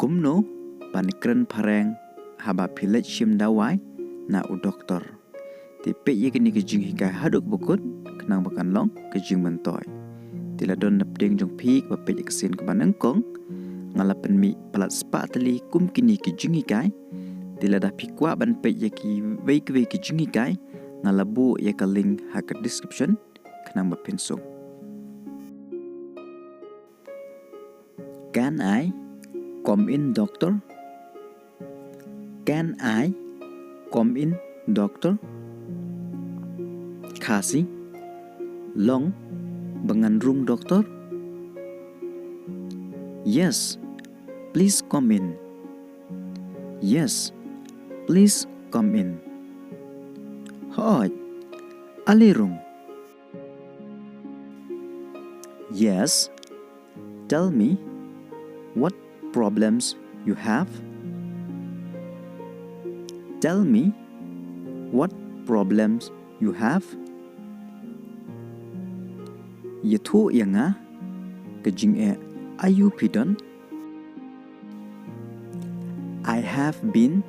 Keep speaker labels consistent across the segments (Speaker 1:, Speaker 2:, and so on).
Speaker 1: Kumno pan Kren Phareng Haba pilih Shim Dawai na u doktor. Tipe ye kini kejing hingga haduk bukut kenang bakan long kejing mentoy. Tila don napding jong pik bapet kesin ke banengkong ngalapen mi pelat sepak tali kum kini kejing hikai. Tila dah pikwa ban pet ye ki wei kejing hikai ngalabu ye ka link hakat description kenang bapinsuk. Can I come in, doctor? Can I come in, doctor? Khasi, long, bengandrung, doctor? Yes, please come in. Yes, please come in. Hoi, alirung. Yes, tell me what problems you have. Tell me what problems you have. Yethu yanga kejing ayu pidon. I have been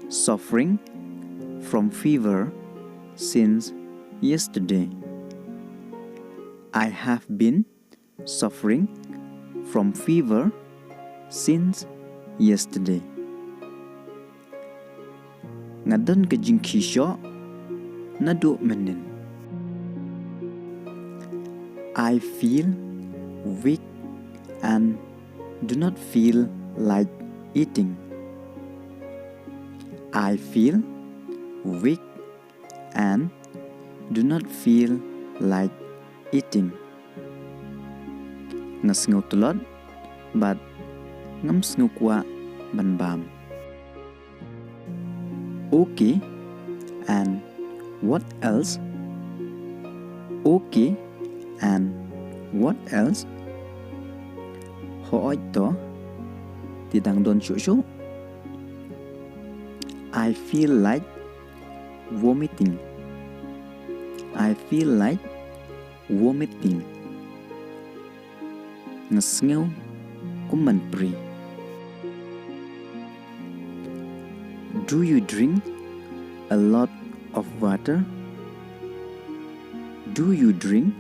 Speaker 1: suffering from fever since yesterday. I have been suffering from fever since yesterday. Ngadon kejing kisho nadu menin. I feel weak and do not feel like eating. I feel weak and do not feel like eating. Ngasngau tulot but ngam snukwa banbam. Okay, and what else? Okay, and what else? Hooi to tidang don shushu. I feel like vomiting. I feel like vomiting. Ngasngau kuman pri. Do you drink a lot of water? Do you drink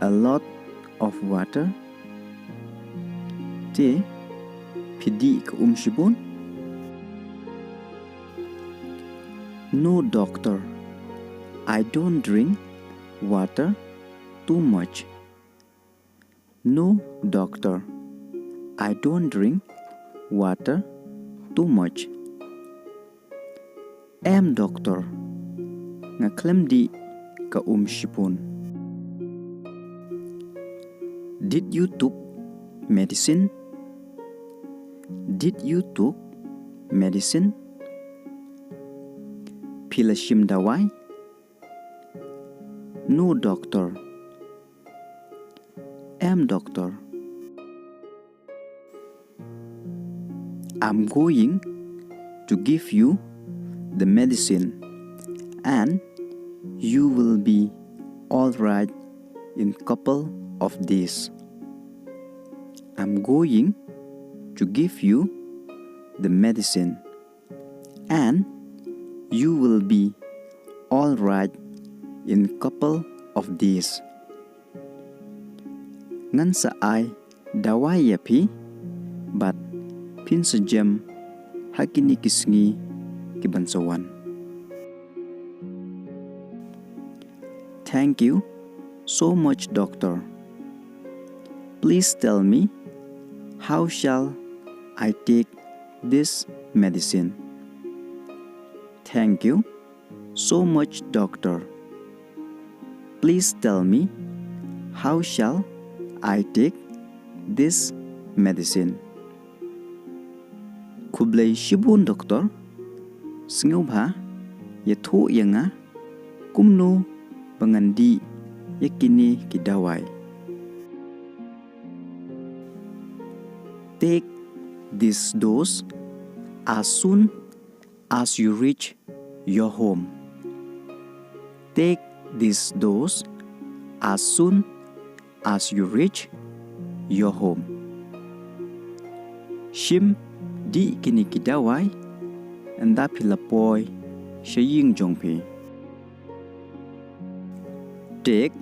Speaker 1: a lot of water? Te pidi ke shibun? No, doctor. I don't drink water too much. No, doctor. I don't drink water too much. Em doctor ngaklem di ka shipun. Did you took medicine? Did you took medicine? Pila Shim Dawai? No, doctor. Em doctor. I'm going to give you the medicine and you will be all right in couple of days. I'm going to give you the medicine and you will be all right in couple of days. Ngan sa ai dawai yapi but pin sejem hakini kisngi kibansawan. Thank you so much, doctor. Please tell me, how shall I take this medicine? Thank you so much, doctor. Please tell me, how shall I take this medicine? Kublai shibun, doctor. Sngubha yethu yanga kumno pangandi yakini kidawai. Take this dose as soon as you reach your home. Take this dose as soon as you reach your home. Shim Di kini ki Dawai anda pilapoi shaying jongpi. Take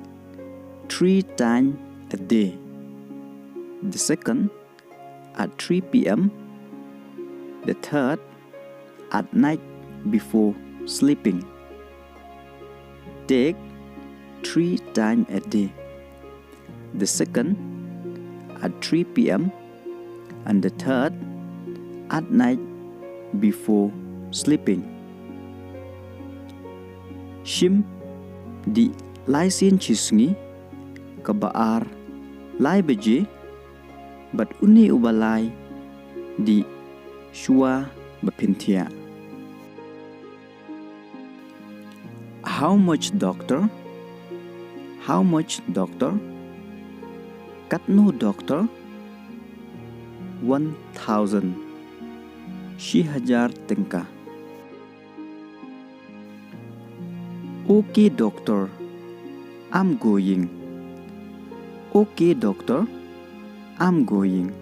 Speaker 1: 3 times a day. The second at 3 p.m. The third at night before sleeping. Take 3 times a day. The second at 3 p.m. and the third at night before sleeping. Shim di laisin chisngi kabaar lai beje bat uni ubalai di shua bapintia. How much doctor? How much doctor? Katno doctor? 1,000. Shihajar tengkah. Okay doctor, I'm going. Okay doctor, I'm going.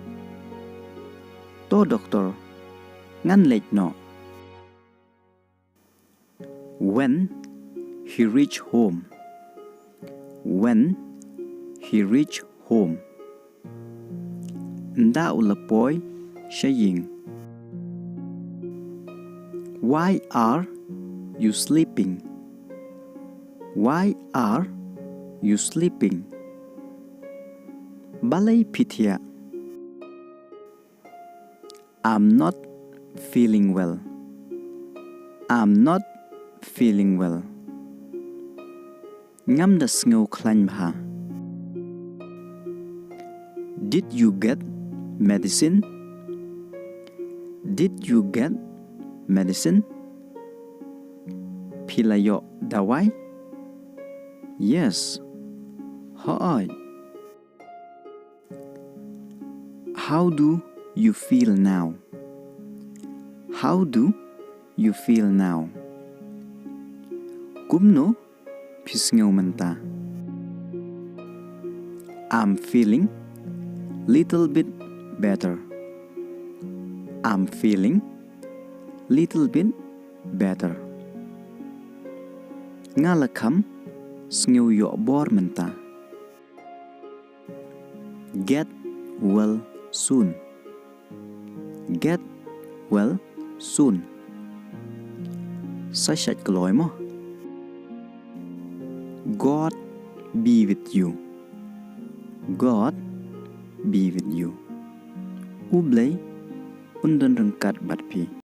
Speaker 1: To doctor, ngan late no. When he reach home. When he reach home. Nda ulapoy shaying. Why are you sleeping? Why are you sleeping? Balay pitya. I'm not feeling well. I'm not feeling well. Ngam da sngo klan bha. Did you get medicine? Did you get medicine? Pilayo dawai? Yes. Hi. How do you feel now? How do you feel now? Kumno pisngau menta. I'm feeling little bit better. I'm feeling little bit better. Ngalakam sngew yo bor menta. Get well soon. Get well soon. Sashat kloi mo. God be with you. God be with you. Ublay undan rengkat bat pi.